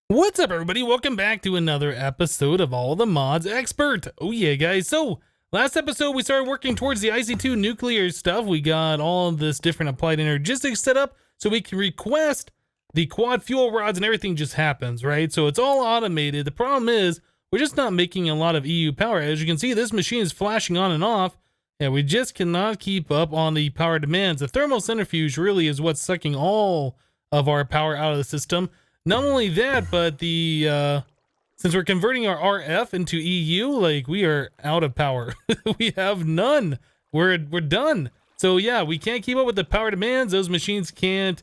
What's up, everybody? Welcome back to another episode of All the Mods Expert. Oh yeah, guys. So last episode we started working towards the IC2 nuclear stuff. We got all of this different applied energistics set up so we can request the quad fuel rods and everything just happens, right? So it's all automated. The problem is we're just not making a lot of EU power. As you can see, this machine is flashing on and off, and we just cannot keep up on the power demands. The thermal centrifuge really is what's sucking all of our power out of the system. Not only that, but the since we're converting our RF into EU, like, we are out of power. We have none. We're done. So yeah, we can't keep up with the power demands. Those machines can't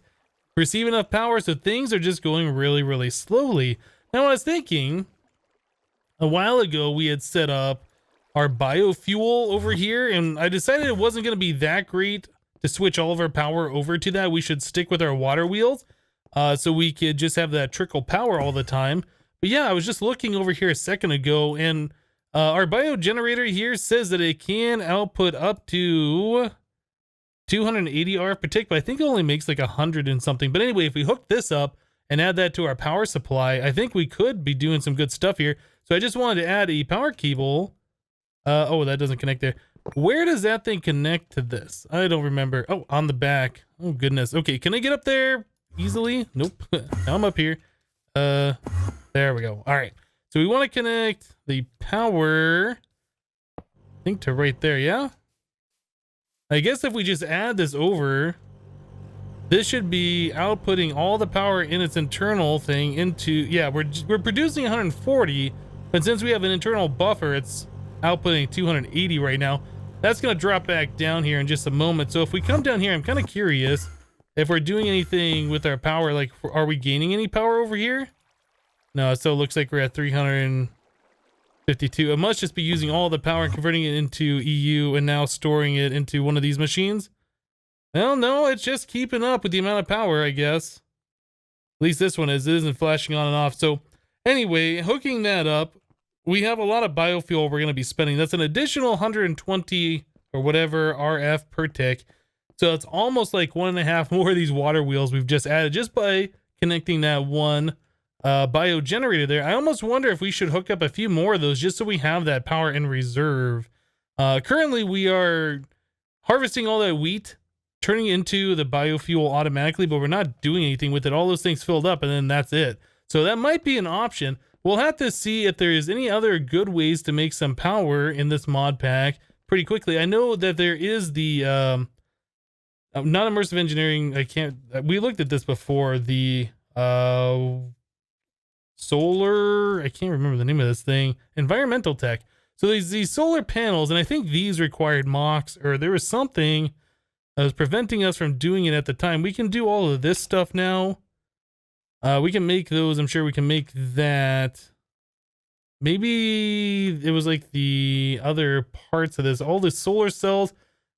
receive enough power, so things are just going really, really slowly. Now, I was thinking a while ago we had set up our biofuel over here, and I decided it wasn't going to be that great to switch all of our power over to that. We should stick with our water wheels. So we could just have that trickle power all the time. But yeah, I was just looking over here a second ago, and our bio generator here says that it can output up to 280 RF per tick, but I think it only makes like 100 and something. But anyway, if we hook this up and add that to our power supply, I think we could be doing some good stuff here. So I just wanted to add a power cable. Oh, that doesn't connect there. Where does that thing connect to this? I don't remember. Oh, on the back. Oh, goodness. Okay, can I get up there easily? Nope. Now I'm up here. There we go. All right, so we want to connect the power, I think, to right there. Yeah, I guess if we just add this over, this should be outputting all the power in its internal thing into, yeah, we're producing 140, but since we have an internal buffer, it's outputting 280 right now. That's going to drop back down here in just a moment. So if we come down here, I'm kind of curious if we're doing anything with our power. Like, are we gaining any power over here? No, it still looks like we're at 352. It must just be using all the power and converting it into EU and now storing it into one of these machines. Well, no, it's just keeping up with the amount of power, I guess. At least this one is. It isn't flashing on and off. So anyway, hooking that up, we have a lot of biofuel we're going to be spending. That's an additional 120 or whatever RF per tick. So it's almost like 1.5 more of these water wheels we've just added just by connecting that one bio generator there. I almost wonder if we should hook up a few more of those just so we have that power in reserve. Currently, we are harvesting all that wheat, turning it into the biofuel automatically, but we're not doing anything with it. All those things filled up, and then that's it. So that might be an option. We'll have to see if there is any other good ways to make some power in this mod pack pretty quickly. I know that there is the not immersive engineering. We looked at this before. The solar, I can't remember the name of this thing. Environmental tech. So these solar panels, and I think these required mocks, or there was something that was preventing us from doing it at the time. We can do all of this stuff now. We can make those. I'm sure we can make that. Maybe it was like the other parts of this, all the solar cells.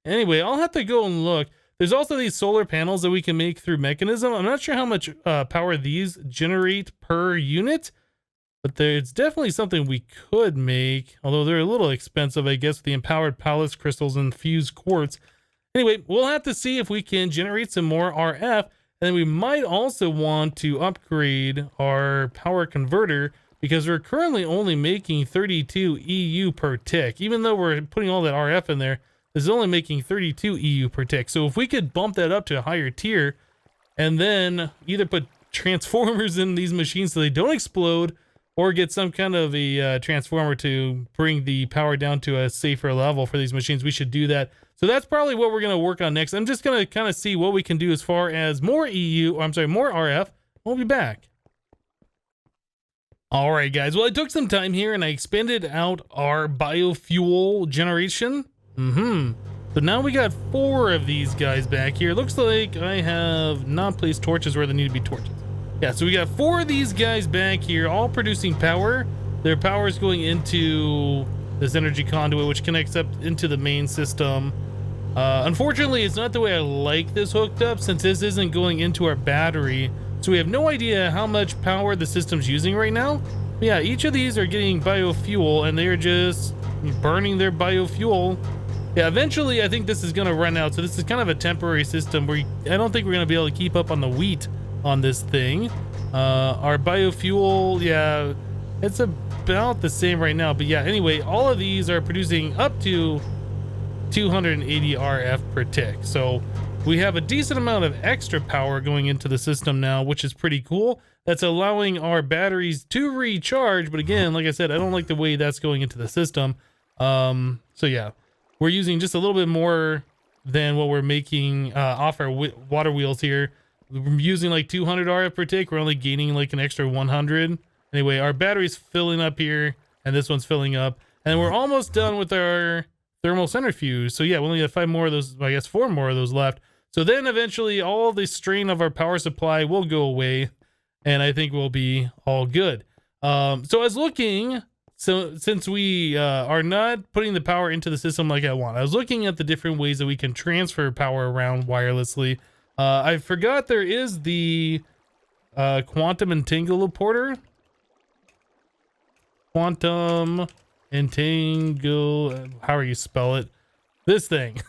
Anyway, I'll have to go and look. There's also these solar panels that we can make through mechanism. I'm not sure how much power these generate per unit, but it's definitely something we could make, although they're a little expensive, I guess, with the empowered palace crystals and fused quartz. Anyway, we'll have to see if we can generate some more RF, and then we might also want to upgrade our power converter because we're currently only making 32 EU per tick. Even though we're putting all that RF in there, this is only making 32 EU per tick. So if we could bump that up to a higher tier and then either put transformers in these machines so they don't explode, or get some kind of a transformer to bring the power down to a safer level for these machines, we should do that. So that's probably what we're going to work on next. I'm just going to kind of see what we can do as far as more more RF. We'll be back. All right, guys. Well, I took some time here and I expanded out our biofuel generation. So now we got 4 of these guys back here. Looks like I have not placed torches where they need to be torches. Yeah, so we got 4 of these guys back here, all producing power. Their power is going into this energy conduit, which connects up into the main system. Unfortunately, it's not the way I like this hooked up, since this isn't going into our battery. So we have no idea how much power the system's using right now. But yeah, each of these are getting biofuel, and they're just burning their biofuel. Yeah, eventually I think this is going to run out. So this is kind of a temporary system where I don't think we're going to be able to keep up on the wheat on this thing. Our biofuel, yeah, it's about the same right now. But yeah, anyway, all of these are producing up to 280 RF per tick. So we have a decent amount of extra power going into the system now, which is pretty cool. That's allowing our batteries to recharge. But again, like I said, I don't like the way that's going into the system. So yeah, we're using just a little bit more than what we're making off our water wheels here. We're using like 200 RF per tick. We're only gaining like an extra 100. Anyway, our battery's filling up here, and this one's filling up. And we're almost done with our thermal centrifuge. So yeah, we only have 5 more of those, I guess 4 more of those left. So then eventually all the strain of our power supply will go away, and I think we'll be all good. So I was looking, so since we are not putting the power into the system like I want, I was looking at the different ways that we can transfer power around wirelessly. I forgot there is the quantum entangled porter. Quantum entangle, how are you spell it? This thing.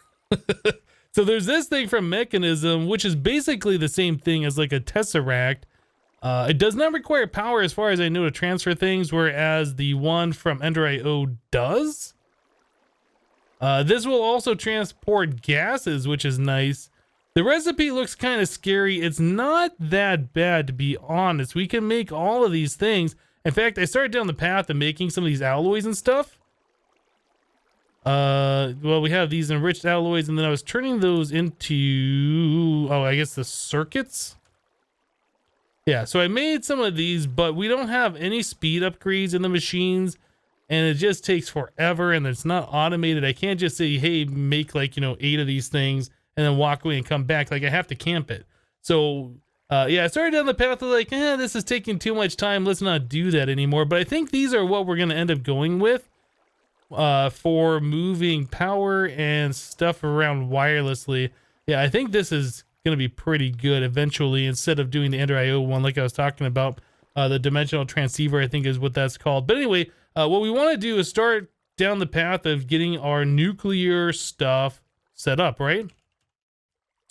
So there's this thing from Mechanism, which is basically the same thing as like a Tesseract. It does not require power as far as I know to transfer things, whereas the one from Ender.io does. This will also transport gases, which is nice. The recipe looks kind of scary. It's not that bad, to be honest. We can make all of these things. In fact, I started down the path of making some of these alloys and stuff. Well, we have these enriched alloys, and then I was turning those into, oh, I guess the circuits. Yeah, so I made some of these, but we don't have any speed upgrades in the machines, and it just takes forever, and it's not automated. I can't just say, hey, make like, 8 of these things and then walk away and come back. Like, I have to camp it. So yeah, I started down the path of like, this is taking too much time. Let's not do that anymore. But I think these are what we're going to end up going with for moving power and stuff around wirelessly. Yeah, I think this is going to be pretty good eventually, instead of doing the Ender.io one like I was talking about. The dimensional transceiver, I think, is what that's called. But anyway, what we want to do is start down the path of getting our nuclear stuff set up, right?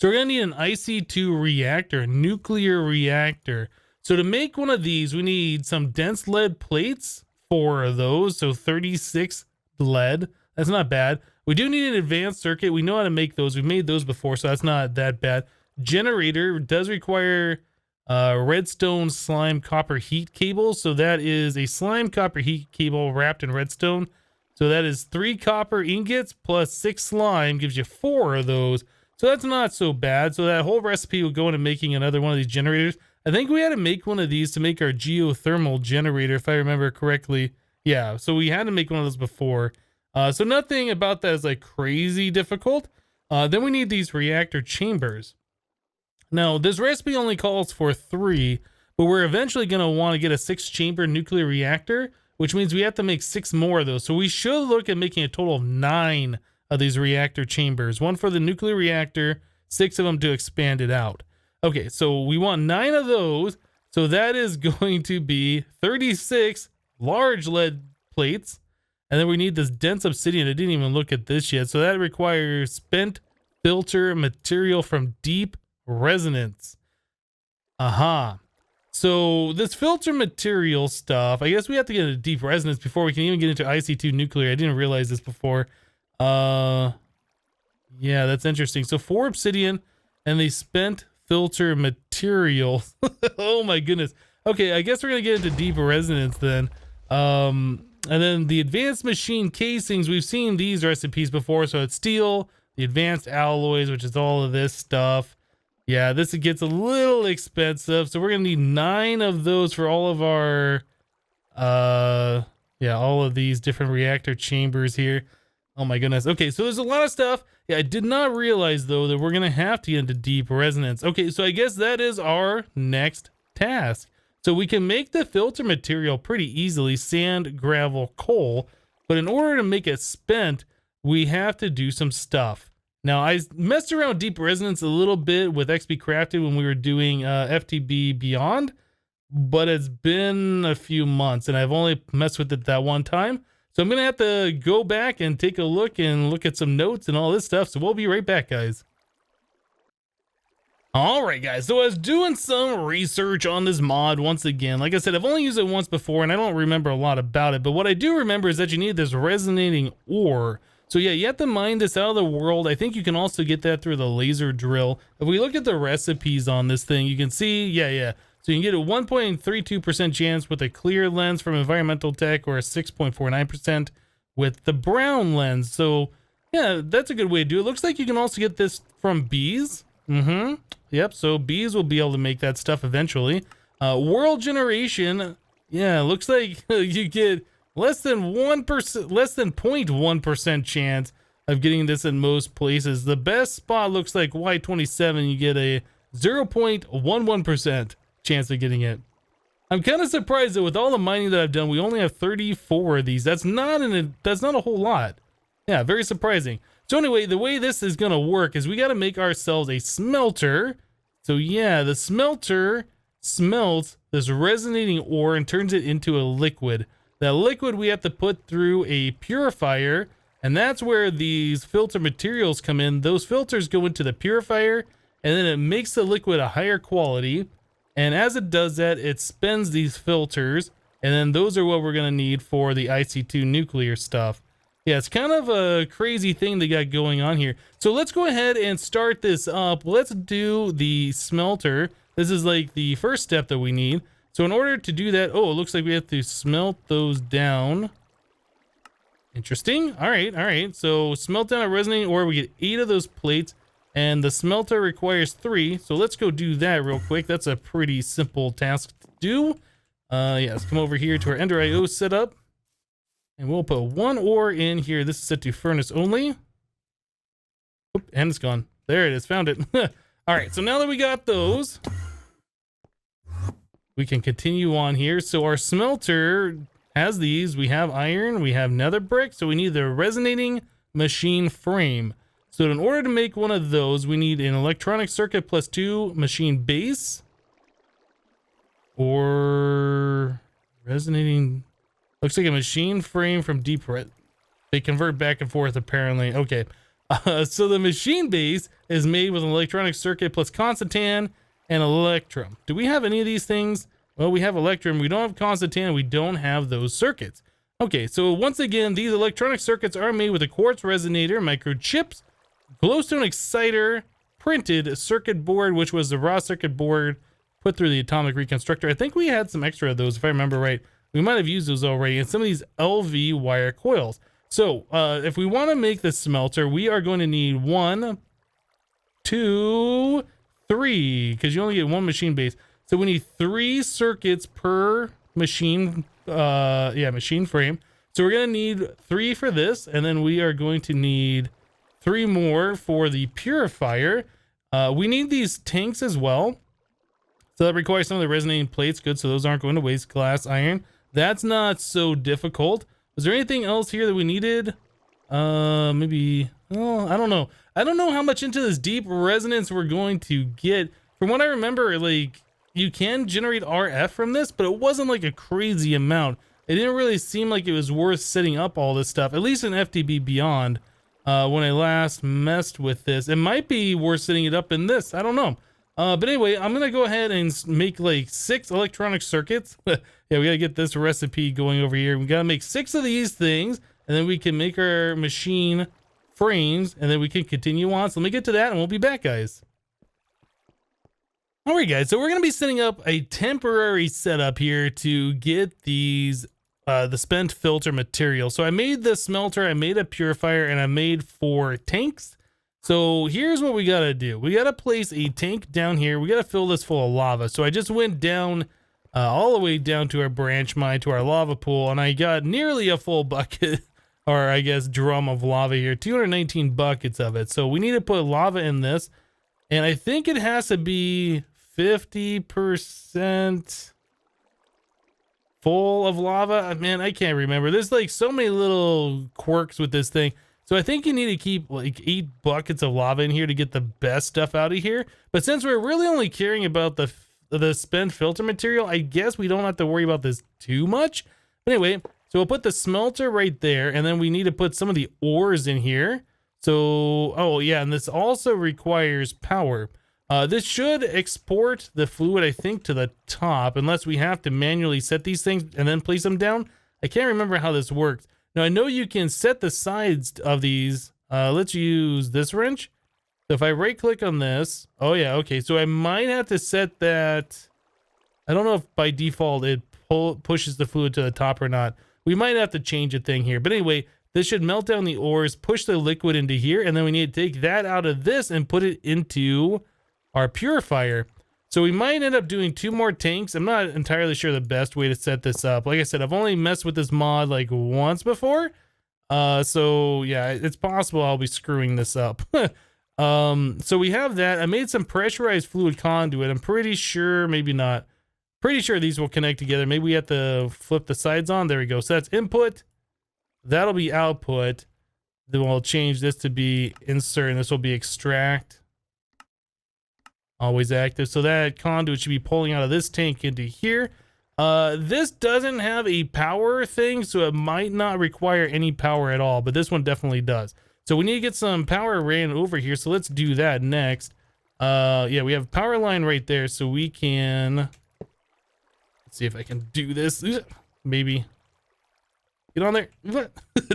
So we're going to need an IC2 reactor, nuclear reactor. So to make one of these, we need some dense lead plates, 4 of those, so 36 lead. That's not bad. We do need an advanced circuit. We know how to make those. We've made those before, so that's not that bad. Generator does require redstone slime copper heat cable. So that is a slime copper heat cable wrapped in redstone. So that is 3 copper ingots plus 6 slime, gives you 4 of those. So that's not so bad. So that whole recipe will go into making another one of these generators. I think we had to make one of these to make our geothermal generator, if I remember correctly. Yeah, so we had to make one of those before. So nothing about that is like crazy difficult. Then we need these reactor chambers. Now, this recipe only calls for 3, but we're eventually going to want to get a 6-chamber nuclear reactor, which means we have to make 6 more of those. So we should look at making a total of 9 of these reactor chambers. 1 for the nuclear reactor, 6 of them to expand it out. Okay, so we want 9 of those. So that is going to be 36 large lead plates. And then we need this dense obsidian. I didn't even look at this yet. So that requires spent filter material from deep resonance. Aha. So this filter material stuff, I guess we have to get into deep resonance before we can even get into IC2 nuclear. I didn't realize this before. Yeah, that's interesting. So 4 obsidian and the spent filter material. Oh my goodness. Okay, I guess we're gonna get into deep resonance then. And then the advanced machine casings, we've seen these recipes before. So it's steel, the advanced alloys, which is all of this stuff. Yeah, this gets a little expensive. So we're gonna need 9 of those for all of our yeah, all of these different reactor chambers here. Oh my goodness. Okay, so there's a lot of stuff. Yeah, I did not realize though that we're gonna have to get into deep resonance. Okay, so I guess that is our next task. So we can make the filter material pretty easily, sand, gravel, coal, but in order to make it spent, we have to do some stuff. Now, I messed around with deep resonance a little bit with XP Crafted when we were doing FTB Beyond, but it's been a few months and I've only messed with it that one time. So I'm going to have to go back and take a look at some notes and all this stuff. So we'll be right back, guys. Alright guys, so I was doing some research on this mod once again. Like I said, I've only used it once before and I don't remember a lot about it, but what I do remember is that you need this resonating ore. So yeah, you have to mine this out of the world. I think you can also get that through the laser drill. If we look at the recipes on this thing, you can see, yeah. So you can get a 1.32% chance with a clear lens from environmental tech, or a 6.49% with the brown lens. So yeah, that's a good way to do it. Looks like you can also get this from bees. Yep, so bees will be able to make that stuff eventually. World generation, yeah, looks like you get less than 1%, less than 0.1% chance of getting this in most places. The best spot looks like Y27, you get a 0.11% chance of getting it. I'm kind of surprised that with all the mining that I've done, we only have 34 of these. That's not a whole lot. Yeah, very surprising. So anyway, the way this is gonna work is we gotta make ourselves a smelter. So yeah, the smelter smelts this resonating ore and turns it into a liquid. That liquid we have to put through a purifier, and that's where these filter materials come in. Those filters go into the purifier, and then it makes the liquid a higher quality. And as it does that, it spins these filters, and then those are what we're gonna need for the IC2 nuclear stuff. Yeah, it's kind of a crazy thing they got going on here. So let's go ahead and start this up. Let's do the smelter. This is like the first step that we need. So in order to do that, oh, it looks like we have to smelt those down. Interesting. All right. So smelt down a resonating ore. We get 8 of those plates, and the smelter requires 3. So let's go do that real quick. That's a pretty simple task to do. Yeah, let's come over here to our Ender IO setup. And we'll put 1 ore in here. This is set to furnace only. Oop, and it's gone. There it is. Found it. All right. So now that we got those, we can continue on here. So our smelter has these. We have iron. We have nether brick. So we need the resonating machine frame. So in order to make one of those, we need an electronic circuit plus 2 machine base. Or resonating... Looks like a machine frame from deep red. They convert back and forth apparently. Okay. So the machine base is made with an electronic circuit plus constantan and electrum. Do we have any of these things? Well, we have electrum. We don't have constantan. We don't have those circuits. Okay. So once again, these electronic circuits are made with a quartz resonator, microchips, glowstone exciter, printed circuit board, which was the raw circuit board put through the atomic reconstructor. I think we had some extra of those if I remember right. We might have used those already, and some of these LV wire coils. So if we want to make the smelter, we are going to need 1, 2, 3, because you only get 1 machine base. So we need 3 circuits per machine, machine frame. So we're going to need 3 for this, and then we are going to need 3 more for the purifier. We need these tanks as well. So that requires some of the resonating plates. Good, so those aren't going to waste. Glass, iron. That's not so difficult. Was there anything else here that we needed? Maybe, oh, I don't know. I don't know how much into this deep resonance we're going to get. From what I remember, like, you can generate RF from this, but it wasn't like a crazy amount. It didn't really seem like it was worth setting up all this stuff, at least in FTB Beyond, when I last messed with this. It might be worth setting it up in this. I don't know. But anyway, I'm going to go ahead and make like 6 electronic circuits. Yeah, we got to get this recipe going over here. We got to make 6 of these things, and then we can make our machine frames, and then we can continue on. So let me get to that, and we'll be back, guys. All right, guys. So we're going to be setting up a temporary setup here to get these, the spent filter material. So I made the smelter, I made a purifier, and I made 4 tanks. So here's what we gotta do. We gotta place a tank down here. We gotta fill this full of lava. So I just went down all the way down to our branch mine, to our lava pool, and I got nearly a full bucket, or I guess drum of lava here, 219 buckets of it. So we need to put lava in this, and I think it has to be 50% full of lava. Man, I can't remember. There's like so many little quirks with this thing. So I think you need to keep like 8 buckets of lava in here to get the best stuff out of here. But since we're really only caring about the spent filter material, I guess we don't have to worry about this too much. But anyway, so we'll put the smelter right there, and then we need to put some of the ores in here. So, oh yeah, and this also requires power. This should export the fluid, I think, to the top, unless we have to manually set these things and then place them down. I can't remember how this works. Now, I know you can set the sides of these. Let's use this wrench. So if I right click on this, oh yeah, okay. So I might have to set that. I don't know if by default it pushes the fluid to the top or not. We might have to change a thing here. But anyway, this should melt down the ores, push the liquid into here, and then we need to take that out of this and put it into our purifier. So we might end up doing 2 more tanks. I'm not entirely sure the best way to set this up. Like I said, I've only messed with this mod like once before. So yeah, it's possible I'll be screwing this up. So we have that. I made some pressurized fluid conduit. I'm pretty sure, maybe not. Pretty sure these will connect together. Maybe we have to flip the sides on. There we go. So that's input. That'll be output. Then we'll change this to be insert, and this will be extract. Always active. So that conduit should be pulling out of this tank into here. This doesn't have a power thing, so it might not require any power at all, but this one definitely does. So we need to get some power ran over here, so let's do that next. Yeah, we have a power line right there, so we can... Let's see if I can do this. Maybe. Get on there.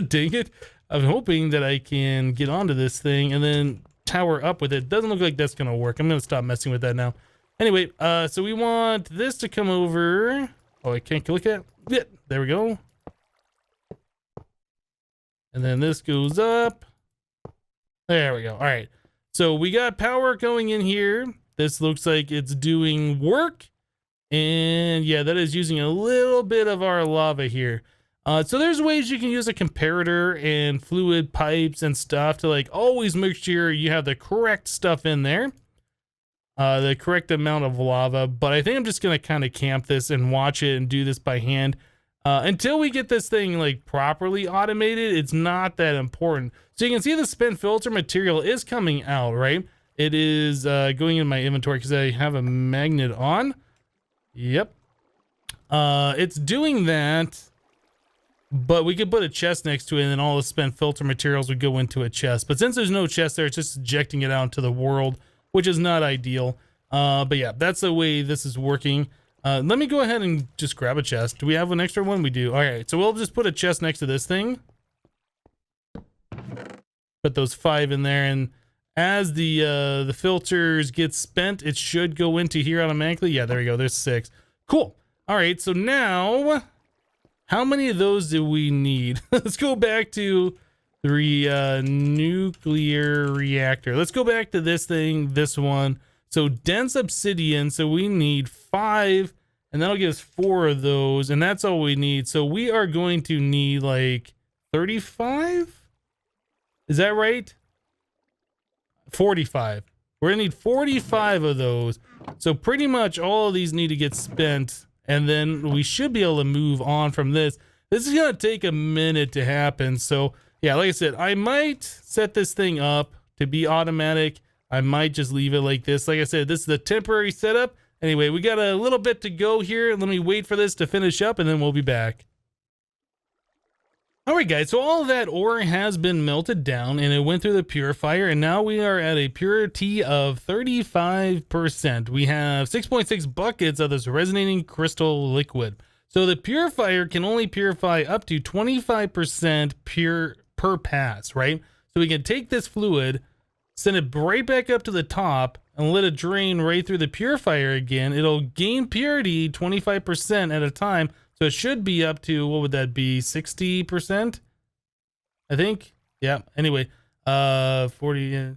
Dang it. I'm hoping that I can get onto this thing and then tower up with it. Doesn't look like that's gonna work. I'm gonna stop messing with that now. Anyway, so we want this to come over. Oh, I can't click it. Yeah, there we go. And then this goes up. There we go. All right. So we got power going in here. This looks like it's doing work. And yeah, that is using a little bit of our lava here. So there's ways you can use a comparator and fluid pipes and stuff to like always make sure you have the correct stuff in there. The correct amount of lava. But I think I'm just going to kind of camp this and watch it and do this by hand. Until we get this thing like properly automated, it's not that important. So you can see the spent filter material is coming out, right? It is going in my inventory because I have a magnet on. Yep. It's doing that, but we could put a chest next to it and then all the spent filter materials would go into a chest. But since there's no chest there, it's just ejecting it out into the world, which is not ideal. But yeah, that's the way this is working. Let me go ahead and just grab a chest. Do we have an extra one? We do. All right, so we'll just put a chest next to this thing. Put those 5 in there, and as the filters get spent, it should go into here automatically. Yeah, there we go. There's 6. Cool. All right, so now, how many of those do we need? Let's go back to the nuclear reactor. Let's go back to this thing, this one. So dense obsidian, so we need 5, and that'll give us 4 of those, and that's all we need. So we are going to need like 35? Is that right? 45. We're gonna need 45 of those. So pretty much all of these need to get spent, and then we should be able to move on from this. This is gonna take a minute to happen. So yeah, like I said, I might set this thing up to be automatic. I might just leave it like this. Like I said, this is the temporary setup. Anyway, we got a little bit to go here. Let me wait for this to finish up and then we'll be back. All right, guys, so all of that ore has been melted down and it went through the purifier, and now we are at a purity of 35%. We have 6.6 buckets of this resonating crystal liquid. So the purifier can only purify up to 25% pure per pass, right? So we can take this fluid, send it right back up to the top, and let it drain right through the purifier again. It'll gain purity 25% at a time. So it should be up to, what would that be, 60%? I think. Yeah, anyway, 40,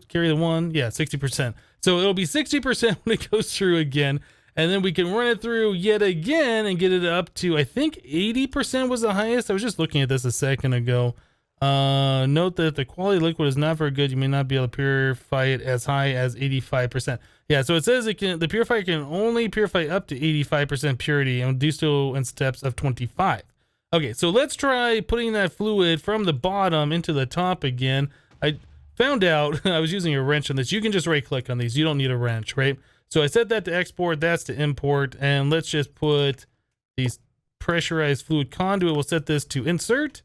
carry the 1. Yeah, 60%. So it'll be 60% when it goes through again. And then we can run it through yet again and get it up to, I think 80% was the highest. I was just looking at this a second ago. Note that if the quality liquid is not very good, you may not be able to purify it as high as 85%. Yeah, so it says it can, the purifier can only purify up to 85% purity and do so in steps of 25. Okay, so let's try putting that fluid from the bottom into the top again. I found out, I was using a wrench on this. You can just right click on these. You don't need a wrench, right? So I set that to export, that's to import, and let's just put these pressurized fluid conduit. We'll set this to insert.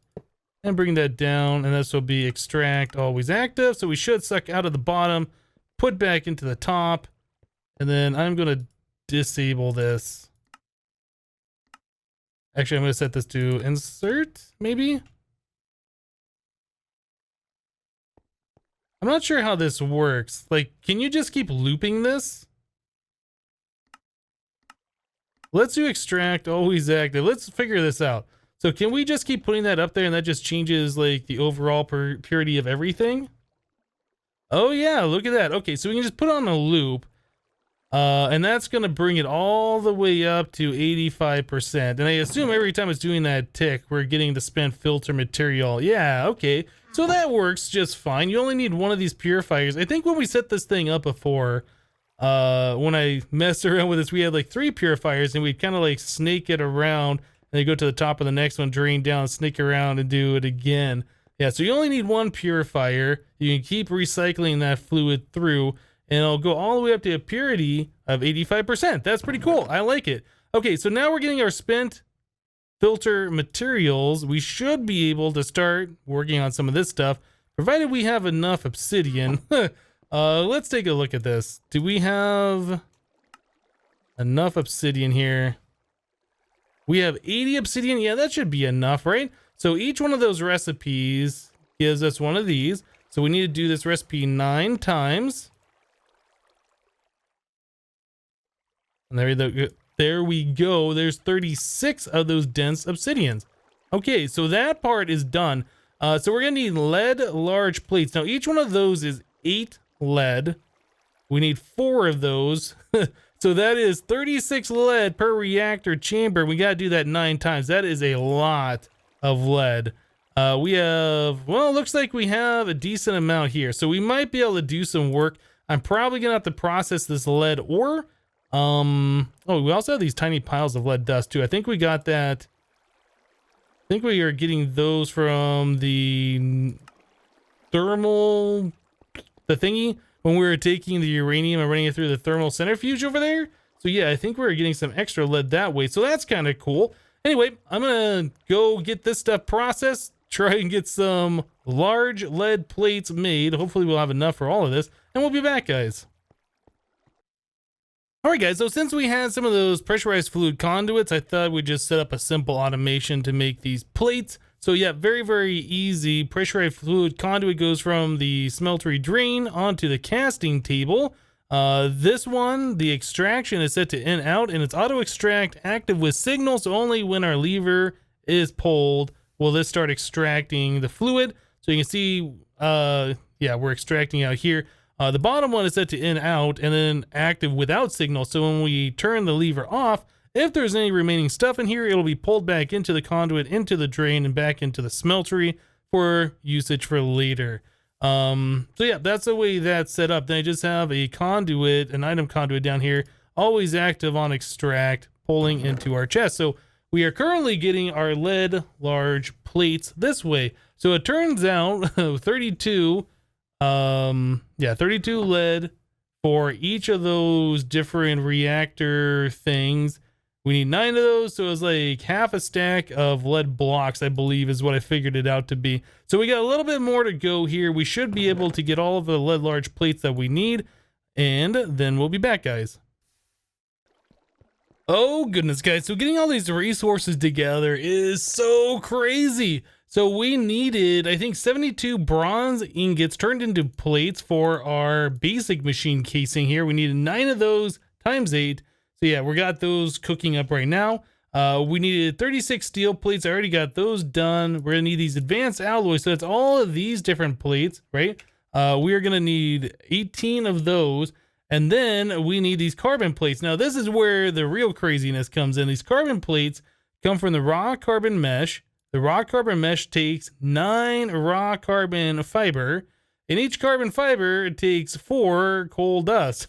And bring that down, and this will be extract always active. So we should suck out of the bottom, put back into the top, and then I'm going to disable this. Actually, I'm going to set this to insert, maybe? I'm not sure how this works. Like, can you just keep looping this? Let's do extract, always active. Let's figure this out. So can we just keep putting that up there and that just changes like the overall purity of everything? Oh yeah, look at that. Okay, so we can just put on a loop. And that's going to bring it all the way up to 85%. And I assume every time it's doing that tick, we're getting the spent filter material. Yeah, okay. So that works just fine. You only need one of these purifiers. I think when we set this thing up before, when I messed around with this, we had like 3 purifiers and we'd kind of like snake it around and then go to the top of the next one, drain down, snake around and do it again. Yeah, so you only need 1 purifier. You can keep recycling that fluid through. And it'll go all the way up to a purity of 85%. That's pretty cool. I like it. Okay, so now we're getting our spent filter materials. We should be able to start working on some of this stuff, provided we have enough obsidian. Let's take a look at this. Do we have enough obsidian here? We have 80 obsidian. Yeah, that should be enough, right? So each one of those recipes gives us one of these. So we need to do this recipe 9 times. And there we go. There's 36 of those dense obsidians. Okay, so that part is done. So we're gonna need lead large plates. Now each one of those is 8 lead. We need 4 of those. So that is 36 lead per reactor chamber. We gotta do that 9 times. That is a lot of lead. We have, well, it looks like we have a decent amount here. So we might be able to do some work. I'm probably gonna have to process this lead ore. Oh, we also have these tiny piles of lead dust too. I think we got that. I think we are getting those from the thermal, the thingy, when we were taking the uranium and running it through the thermal centrifuge over there. So yeah, I think we're getting some extra lead that way. So that's kind of cool. Anyway, I'm gonna go get this stuff processed, try and get some large lead plates made. Hopefully we'll have enough for all of this, and we'll be back, guys. Alright guys, so since we had some of those pressurized fluid conduits, I thought we'd just set up a simple automation to make these plates. So yeah, very, very easy. Pressurized fluid conduit goes from the smeltery drain onto the casting table. This one, the extraction is set to in out, and it's auto extract active with signal, so only when our lever is pulled will this start extracting the fluid. So you can see, yeah, we're extracting out here. The bottom one is set to in out and then active without signal. So when we turn the lever off, if there's any remaining stuff in here, it'll be pulled back into the conduit, into the drain, and back into the smeltery for usage for later. So yeah, that's the way that's set up. Then I just have a conduit, an item conduit down here, always active on extract, pulling into our chest. So we are currently getting our lead large plates this way. So it turns out 32 32 lead for each of those different reactor things. We need 9 of those, so it's like half a stack of lead blocks, I believe, is what I figured it out to be. So we got a little bit more to go here. We should be able to get all of the lead large plates that we need, and then we'll be back, guys. Oh goodness, guys, so getting all these resources together is so crazy. So we needed, I think, 72 bronze ingots turned into plates for our basic machine casing here. We needed 9 of those times 8. So yeah, we got those cooking up right now. We needed 36 steel plates. I already got those done. We're gonna need these advanced alloys. So it's all of these different plates, right? We are gonna need 18 of those. And then we need these carbon plates. Now this is where the real craziness comes in. These carbon plates come from the raw carbon mesh. The raw carbon mesh takes 9 raw carbon fiber, and each carbon fiber takes 4 coal dust.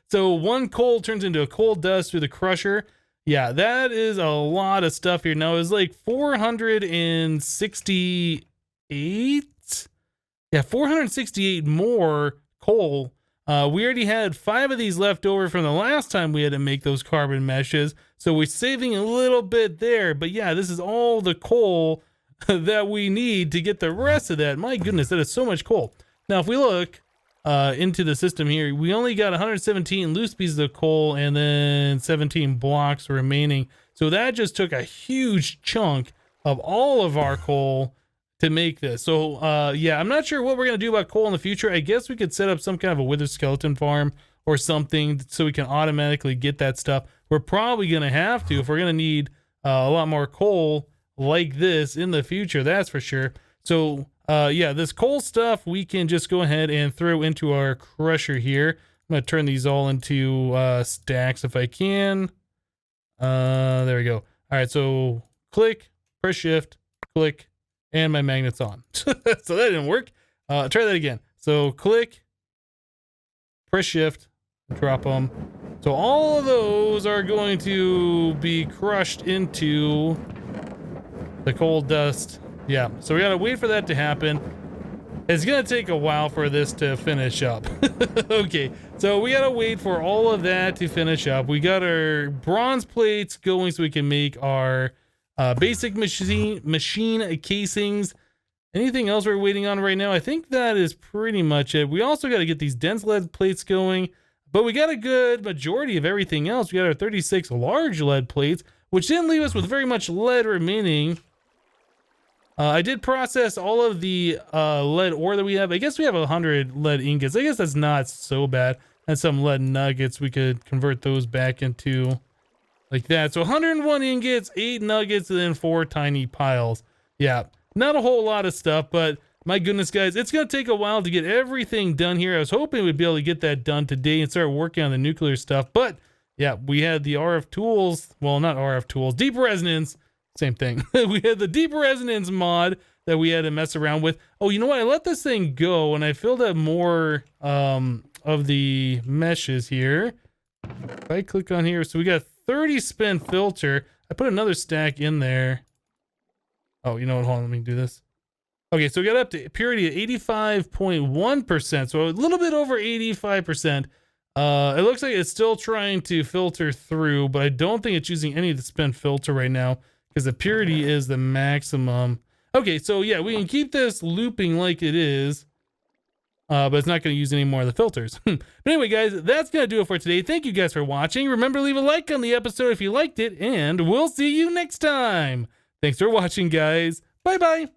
So 1 coal turns into a coal dust through the crusher. Yeah, that is a lot of stuff here. Now it's like 468. Yeah, 468 more coal. We already had 5 of these left over from the last time we had to make those carbon meshes. So we're saving a little bit there. But yeah, this is all the coal that we need to get the rest of that. My goodness, that is so much coal. Now, if we look, into the system here. We only got 117 loose pieces of coal and then 17 blocks remaining. So that just took a huge chunk of all of our coal to make this. So yeah, I'm not sure what we're going to do about coal in the future. I guess we could set up some kind of a wither skeleton farm or something so we can automatically get that stuff. We're probably going to have to if we're going to need a lot more coal like this in the future, that's for sure. So yeah, this coal stuff we can just go ahead and throw into our crusher here. I'm going to turn these all into stacks if I can. There we go. All right, so click, press shift, click, and my magnet's on. So that didn't work. Try that again. So click, press shift, drop them. So all of those are going to be crushed into the coal dust. Yeah, so we gotta wait for that to happen. It's gonna take a while for this to finish up. Okay, so we gotta wait for all of that to finish up. We got our bronze plates going so we can make our basic machine casings. Anything else we're waiting on right now? I think that is pretty much it. We also got to get these dense lead plates going, but we got a good majority of everything else. We got our 36 large lead plates, which didn't leave us with very much lead remaining. I did process all of the lead ore that we have. I guess we have 100 lead ingots. I guess that's not so bad. And some lead nuggets, we could convert those back into like that. So 101 ingots, 8 nuggets, and then 4 tiny piles. Yeah, not a whole lot of stuff, but my goodness, guys, it's going to take a while to get everything done here. I was hoping we'd be able to get that done today and start working on the nuclear stuff. But yeah, we had the RF tools. Well, not RF tools, deep resonance. Same thing. We had the deep resonance mod that we had to mess around with. Oh, you know what? I let this thing go and I filled up more of the meshes here. If I click on here, so we got 30 spin filter. I put another stack in there. Oh, you know what? Hold on, let me do this. Okay, so we got up to purity at 85.1%, so a little bit over 85%. It looks like it's still trying to filter through, but I don't think it's using any of the spin filter right now, because the purity is the maximum. Okay, so yeah, we can keep this looping like it is, but it's not going to use any more of the filters. But anyway, guys, that's going to do it for today. Thank you guys for watching. Remember, leave a like on the episode if you liked it, and we'll see you next time. Thanks for watching, guys. Bye-bye.